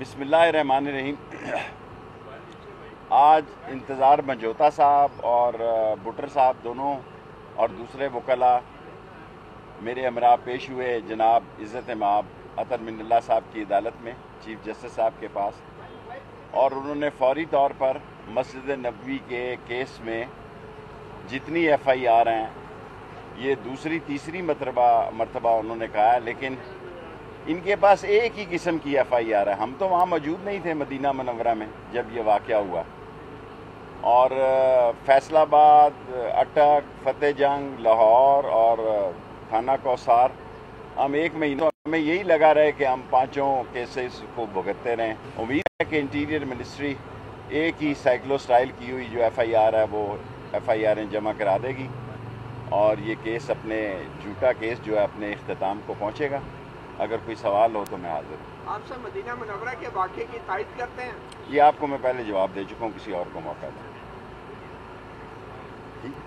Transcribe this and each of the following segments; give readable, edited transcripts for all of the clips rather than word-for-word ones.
بسم اللہ الرحمن الرحیم۔ آج انتظار منجوتا صاحب اور بٹر صاحب دونوں اور دوسرے وکلاء میرے ہمراہ پیش ہوئے جناب عزت مآب عطر من اللہ صاحب کی عدالت میں، چیف جسٹس صاحب کے پاس، اور انہوں نے فوری طور پر مسجد نبوی کے کیس میں جتنی ایف آئی آر ہیں، یہ دوسری تیسری مرتبہ انہوں نے کہا ہے، لیکن ان کے پاس ایک ہی قسم کی ایف آئی آر ہے۔ ہم تو وہاں موجود نہیں تھے مدینہ منورہ میں جب یہ واقعہ ہوا، اور فیصل آباد، اٹک، فتح جنگ، لاہور اور تھانہ کوثر ہم ایک مہینہ ہمیں یہی لگا رہے کہ ہم پانچوں کیسز کو بھگتتے رہیں۔ امید ہے کہ انٹیریئر منسٹری ایک ہی سائیکلو سٹائل کی ہوئی جو ایف آئی آر ہے وہ ایف آئی آریں جمع کرا دے گی، اور یہ کیس اپنے جھوٹا کیس جو ہے اپنے اختتام کو پہنچے گا۔ اگر کوئی سوال ہو تو میں حاضر ہوں۔ آپ سب مدینہ منورہ کے واقعے کی تائید کرتے ہیں؟ یہ آپ کو میں پہلے جواب دے چکا ہوں، کسی اور کو موقع دیں۔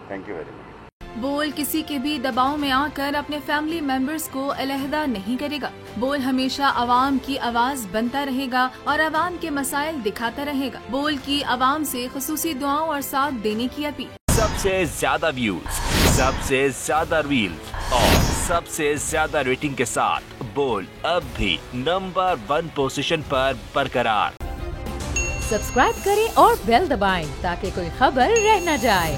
Thank you very much. بول کسی کے بھی دباؤ میں آ کر اپنے فیملی ممبرز کو علیحدہ نہیں کرے گا۔ بول ہمیشہ عوام کی آواز بنتا رہے گا اور عوام کے مسائل دکھاتا رہے گا۔ بول کی عوام سے خصوصی دعاؤں اور ساتھ دینے کی اپیل۔ سب سے زیادہ ویوز، سب سے زیادہ ریلز اور سب سے زیادہ ریٹنگ کے ساتھ بول اب بھی نمبر 1 پوزیشن پر برقرار۔ سبسکرائب کریں اور بیل دبائیں تاکہ کوئی خبر رہ نہ جائے۔